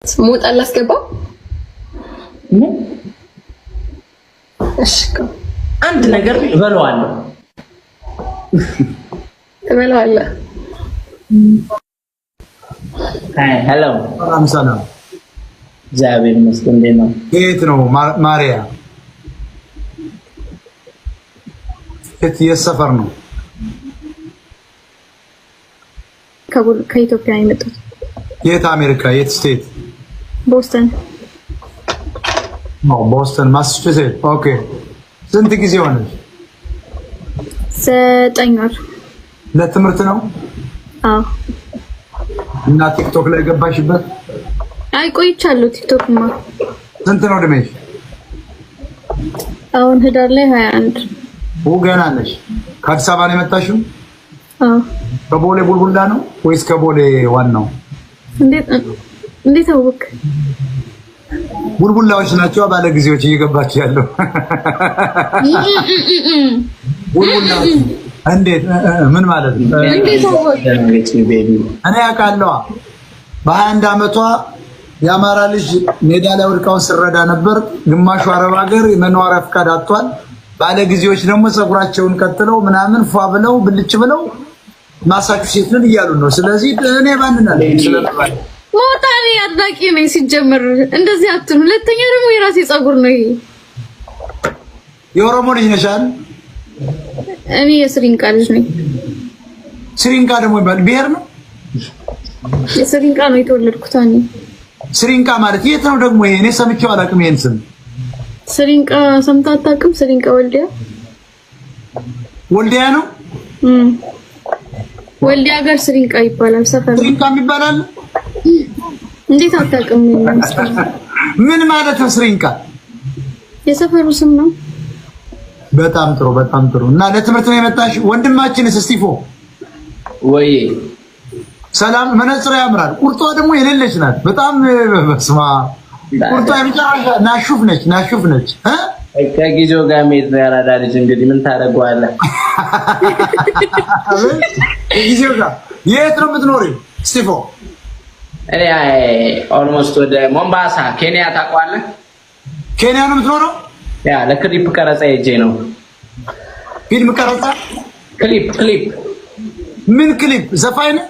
ሞት አላስገባው እሺ አንድ ነገር እበለዋለሁ ሄሎ ሰላም እግዚአብሔር ይመስገን እንዴት ነው የት ነው ማሪያ የት ሰፈር ነው ከኢትዮጵያ የመጣሁት የት አሜሪካ የት ስቴት ቦስተን ቦስተን ማሳቹሴት ኦኬ ስንት ጊዜ ሆነሽ 9 ወር ለትምህርት ነው አዎ እና ቲክቶክ ላይ ገባሽበት አይ ቆይቻለሁ ቲክቶክማ ስንት ነው እድሜሽ አሁን ህዳር ላይ 21 ገና ነሽ ከአዲስ አበባ ነው የመጣሽው አዎ ከቦሌ ቡልቡላ ነው ወይስ ከቦሌ ዋናው እንዴት አወቅ ቡልቡላዎች ናቸው ባለ ጊዜዎች እየገባች ያለው ቡልቡላ እንዴት ምን ማለት ነው እንዴት አወቅ እኔ አውቃለሁ በ21 አመቷ የአማራ ልጅ ሜዳ ላይ ወድቃውን ስረዳ ነበር ግማሹ አረብ ሀገር የመኖሪያ ፍቃድ አጥቷል ባለ ጊዜዎች ደግሞ ጸጉራቸውን ቀጥለው ምናምን ፏ ብለው ብልጭ ብለው ማሳቹሴትን እያሉ ነው ስለዚህ እኔ ባንናለ ስለባለ ሞታኒ አድናቂ ነኝ ሲጀመር እንደዚህ አትኑ ሁለተኛ ደግሞ የራሴ ጸጉር ነው ይሄ የኦሮሞ ልጅ ነሻል እኔ የስሪንቃ ልጅ ነኝ ስሪንቃ ደግሞ ይባል ብሄር ነው የስሪንቃ ነው የተወለድኩት እኔ ስሪንቃ ማለት የት ነው ደግሞ ይሄ እኔ ሰምቼው አላውቅም ይሄን ስም ስሪንቃ ሰምተህ አታውቅም ስሪንቃ ወልዲያ ነው ወልዲያ ጋር ስሪንቃ ይባላል ሰፈር ስሪንቃ ይባላል እንዴት አታውቅም ምን ማለት ነው ስሪንቃ የሰፈሩ ስም ነው በጣም ጥሩ እና ለትምህርት ነው የመጣሽ ወንድማችን እስቲፎ ወይ ሰላም መነጽር ያምራል ቁርጧ ደግሞ የሌለች ናት በጣም በስማ ቁርጧ የሚጫራ ናሹፍ ነች ከጊዜው ጋር ሜት ነው ያራዳ ልጅ እንግዲህ ምን ታደርገዋለህ ከጊዜው ጋር የት ነው የምትኖሪው እስቲፎ እኔ ኦልሞስት ወደ ሞምባሳ ኬንያ ታውቃለህ ኬንያ ነው የምትኖረው ያ ለክሊፕ ቀረጻ ሄጄ ነው ፊልም ቀረጻ ክሊፕ ምን ክሊፕ ዘፋኝ ነው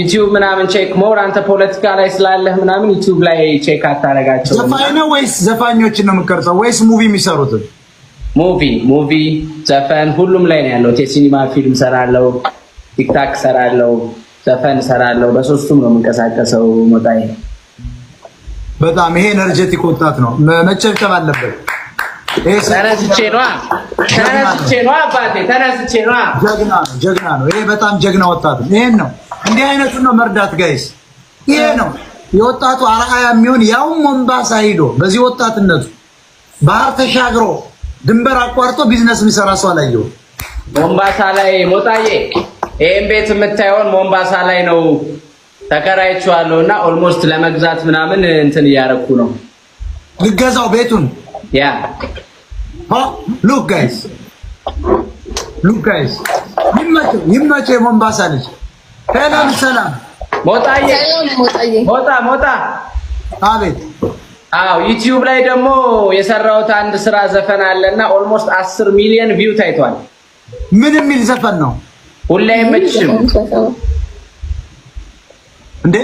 ዩቲዩብ ምናምን ቼክ ሞር አንተ ፖለቲካ ላይ ስላለህ ምናምን ዩቲዩብ ላይ ቼክ አታረጋቸው ዘፋኝ ነው ወይስ ዘፋኞችን ነው የምትቀርጸው ወይስ ሙቪ የሚሰሩት ሙቪ ዘፈን ሁሉም ላይ ነው ያለው ሲኒማ ፊልም ሰራለው ቲክታክ ሰራለው ዘፈን ሰራለው በሶስቱም ነው የምንቀሳቀሰው ሞታይ በጣም ይሄ ኤነርጂቲክ ወጣት ነው መጨብጨብ አለበት ተነስቼ ነው አባቴ ተነስቼ ነው ጀግና ነው ይሄ በጣም ጀግና ወጣት ነው ይሄን ነው እንዲህ አይነቱን ነው መርዳት ጋይስ ይሄ ነው የወጣቱ አርአያ የሚሆን ያው ሞምባሳ ሄዶ በዚህ ወጣትነቱ ባህር ተሻግሮ ድንበር አቋርጦ ቢዝነስ የሚሰራ ሰው አላየው ሞምባሳ ላይ ሞታዬ ይሄን ቤት የምታየውን ሞምባሳ ላይ ነው ተከራይቼዋለሁና ኦልሞስት ለመግዛት ምናምን እንትን እያረኩ ነው ልገዛው ቤቱን ያ look guys ይመቸው ሞምባሳ ልጅ ሰላም ሞታዬ ሞታ አቤት ዩቲዩብ ላይ ደግሞ የሰራሁት አንድ ስራ ዘፈን አለና ኦልሞስት 10 ሚሊዮን ቪው ታይቷል ምን የሚል ዘፈን ነው ሁሌ አይመችሽም እንዴ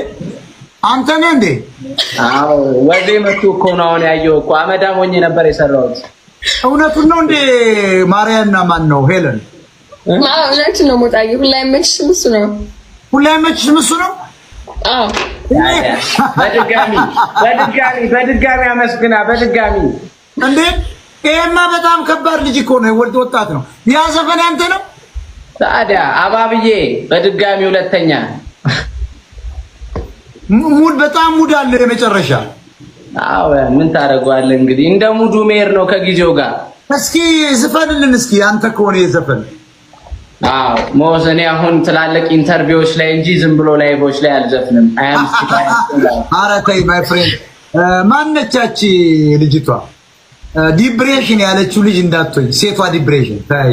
አንተ ነህ እንዴ ወዴ መጥቶ እኮ ነው አሁን ያየው እኮ አመዳም ሆኜ ነበር የሰራሁት እውነቱን ነው እንዴ ማርያና ማን ነው ሄለን ማለት ነው ሞታዬ ሁሌ አይመችሽም እሱ ነው በድጋሚ አመስግና በድጋሚ እንዴ ይሄማ በጣም ከባድ ልጅ እኮ ነው ወጣት ነው ያ ዘፈን አንተ ነው ታዲያ አባብዬ በድጋሚ ሁለተኛ በጣም ሙድ አለ የመጨረሻ ምን ታደርገዋለህ እንግዲህ እንደ ሙዱ ሜር ነው ከጊዜው ጋር እስኪ ዝፈንልን እስኪ አንተ ከሆነ የዘፈን ሞዘኔ አሁን ትላልቅ ኢንተርቪዎች ላይ እንጂ ዝም ብሎ ላይቮች ላይ አልዘፍንም ኧረ ተይ ማይ ፍሬንድ ማነቻች ልጅቷ ዲፕሬሽን ያለችው ልጅ እንዳትሆኝ ሴቷ ዲፕሬሽን ታይ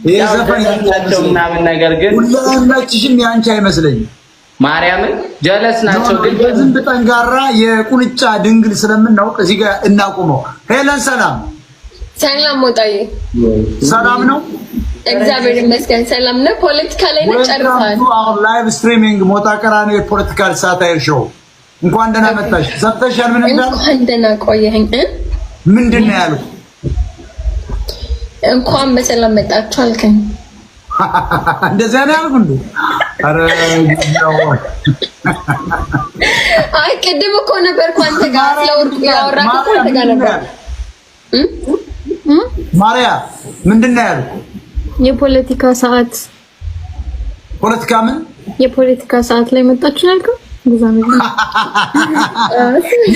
ይሄ ዘፈን ያለው ምናምን ነገር ግን ሁላችንም ያንቺ አይመስለኝም ማርያምን ጀለስ ናቸው ግን በዝንብ ጠንጋራ የቁንጫ ድንግል ስለምናውቅ እዚህ ጋር እናቆመው። ሄለን ሰላም ሰላም ሞጣዬ ሰላም ነው እግዚአብሔር ይመስገን ሰላም ነው። ፖለቲካ ላይ ነው ጨርሰናል። ላይቭ ስትሪሚንግ ሞጣ ቀራኒ ፖለቲካል ሳታይር ሾው እንኳን ደህና መጣሽ። ሰጥተሻል ምን እንዳል እንኳን ደህና ቆየኸኝ። ምንድነው ያሉት? እንኳን በሰላም መጣችሁ አልከኝ። እንደዛ ነው ያልኩ እንዴ? አረ አይ ቅድም እኮ ነበርኩ አንተ ጋር ስለወርቁ ያወራኩ አንተ ጋር ነበር። ማርያ ምንድነው ያሉት? የፖለቲካ ሰዓት ፖለቲካ ምን የፖለቲካ ሰዓት ላይ መጣችሁ ያልከው ጉዛም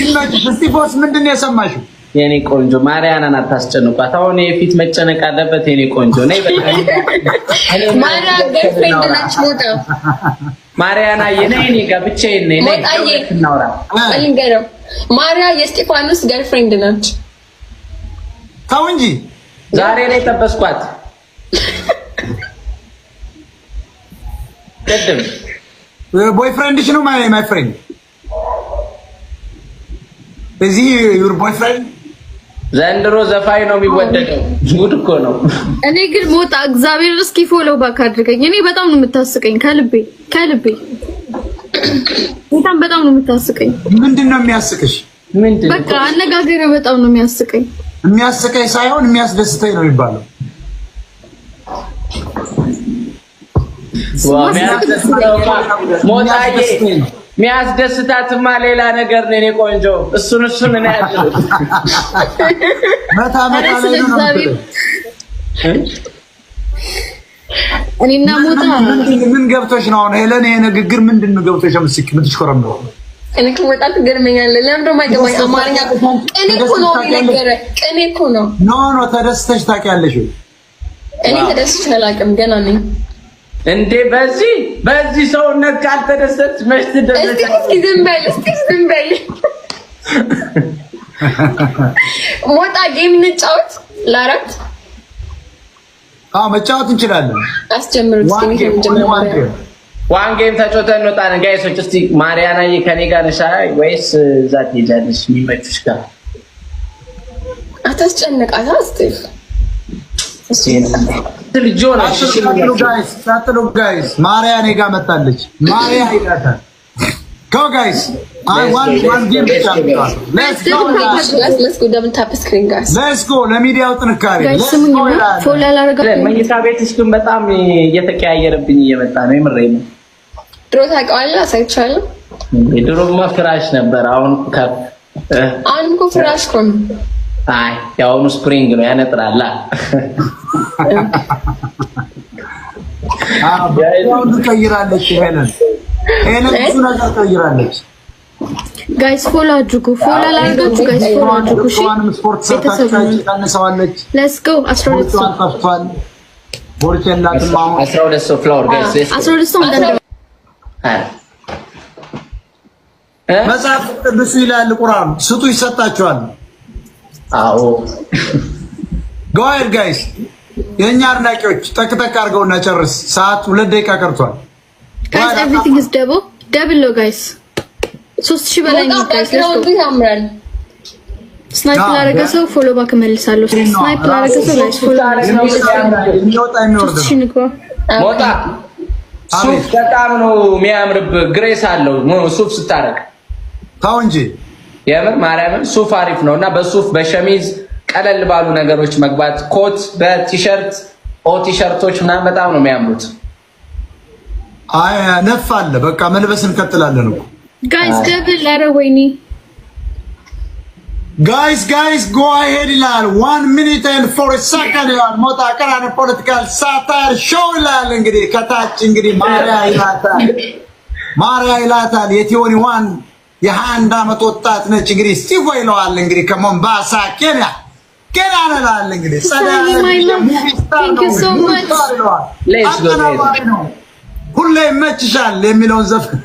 ይመጭሽ። እስቲፎስ ምንድነው የሰማሽው? የኔ ቆንጆ ማርያናን አታስጨንቋት። አሁን የፊት መጨነቅ አለበት የኔ ቆንጆ ነይ በቃ ማርያ ገርፍሬንድ ነች ሞጣ ማርያና የኔ ጋር ብቻዬን ነኝ እናውራ አልንገረው ማርያ የስጢፋኖስ ገርፍሬንድ ነች። ታው እንጂ ዛሬ ላይ ተበስኳት ደደም ቦይፍሬንድሽ ነው ማይ ፍሬንድ እዚህ ዩር ቦይፍሬንድ ዘንድሮ ዘፋኝ ነው የሚወደደው ጉድ እኮ ነው። እኔ ግን ሞጣ እግዚአብሔር እስኪ ፎሎ ባክ አድርገኝ። እኔ በጣም ነው የምታስቀኝ ከልቤ በጣም ነው የምታስቀኝ። ምንድነው የሚያስቅሽ? ምንድነው በቃ አነጋገር በጣም ነው የሚያስቀኝ። የሚያስቀኝ ሳይሆን የሚያስደስተኝ ነው የሚባለው። ሞታዬ የሚያስደስታትማ ሌላ ነገር ነው። እኔ ቆንጆ እሱን እኔ ያለው መታ ላይ ነው። እኔና ሞታ ምን ገብቶሽ ነው አሁን ሄለን? ይሄ ንግግር ምንድነው ገብቶሽ? ምስክ ምትሽኮረም ነው እኔ ከወጣት ገርመኛል። ለምን ደሞ አይገባኝ አማርኛ እኔ እኮ ነው ነገር እኔ እኮ ነው ኖ ተደስተሽ ታውቂያለሽ? እኔ ተደስቼ አላውቅም ገና ነኝ እንዴ በዚህ ሰውነት ካልተደሰች መሽት ደረሰ። እስቲ ዝም በል ሞጣ ጌም እንጫወት ለአራት መጫወት እንችላለን። አስጀምሩት ዋን ጌም ተጫውተን እንወጣለን ጋይሶች። እስቲ ማርያናዬ ከኔ ጋር ነሽ ወይስ እዛ ትሄጃለሽ? የሚመችሽ ጋር አታስጨንቃታ ስቲቭ ሳትሉ ጋይስ ማርያ እኔ ጋር መጣለች። ማርያ ይላታል ጎ ጋይስ ዋን ጌም ሌትስ ጎ ለሚዲያው ጥንካሬ መኝታ ቤትሽ ግን በጣም እየተቀያየረብኝ እየመጣ ነው። የምሬን ነው። ድሮ ታውቀዋለህ? አሳይቻለሁ። ድሮማ ፍራሽ ነበር። አሁን እኮ ፍራሽ እኮ ነው። አይ ያውኑ ስፕሪንግ ነው ያነጥራላ። ያው ትቀይራለች ሄለን ብዙ ነገር ትቀይራለች። ጋይስ ፎሎ አድርጉ። ፎሎ አላደረጋችሁ ጋይስ ፎሎ አድርጉ። እሺ ስፖርት ሰርታችሁ ታነሳዋለች። ሌትስ ጎ 12 ሰው ጠፍቷል። ቦርቸላትም አሁን 12 ሰው ፍላወር ጋይስ 12 ሰው እንዳለ መጽሐፍ ቅዱስ ይላል ቁርአን ስጡ ይሰጣችኋል። አዎ ጎ አሄድ ጋይስ የኛ አድናቂዎች ጠቅጠቅ አድርገውና ጨርስ። ሰዓት 2 ደቂቃ ቀርቷል። ጋይስ ኤቭሪቲንግ ኢዝ ደብል ነው ጋይስ 3000 በላይ ነው ጋይስ። ያምራል። ስናይፕ ላደረገ ሰው ፎሎ ባክ መልሳለሁ። ስናይፕ ላደረገ ሰው ጋይስ ፎሎ የሚወጣ የሚወርድ ሞጣ ሱፍ በጣም ነው የሚያምርብህ። ግሬስ አለው ሱፍ ስታረግ ታው እንጂ የምር ማርያምን ሱፍ አሪፍ ነውና በሱፍ በሸሚዝ ቀለል ባሉ ነገሮች መግባት ኮት በቲሸርት ቲሸርቶች ምናምን በጣም ነው የሚያምሩት። አይ ነፍ አለ በቃ መልበስ እንቀጥላለን እኮ ጋይስ ደብል አረ ወይኔ ጋይስ ጎ አሄድ ይላል 1 minute and 40 seconds ይላል ሞጣ ቀራኒ ፖለቲካል ሳታር ሾው ይላል። እንግዲህ ከታች እንግዲህ ማርያ ይላታል የቲዮኒ ዋን የ21 ዓመት ወጣት ነች። እንግዲህ ስቲቮ ይለዋል እንግዲህ ከሞምባሳ ኬንያ ነላል እንግዲህ ሁሌ ይመችሻል የሚለውን ዘፈን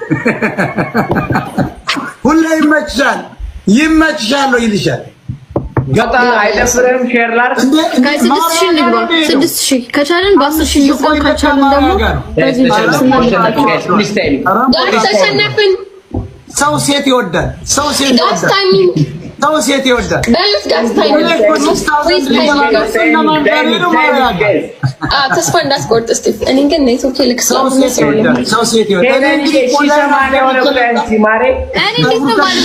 ሁሌ ይመችሻል ይመችሻል ይልሻል ገጣ አይደፍርም ሼር ላድርግ ጋይ 6000 እንግባ 6000 ከቻለን በ10000 እንግባ ከቻለን ደግሞ በዚህ ተሸነፍን። ሰው ሴት ይወዳል። ሰው ሴት ጋስ ይወዳል። ታይሚንግ ሰው ሴት ይወዳል። በሉት ጋስ ታይሚንግ ተስፋ እንዳስቆርጥ እስቲ እኔ ግን ኔትወርክ ልክ ሰው ሴት ይወዳል። ሰው ሴት ይወዳል። ሄደን ሺ ሰማንያ ወደ ፍራንሲ ማሬ እኔ እንዴት ነው ማለት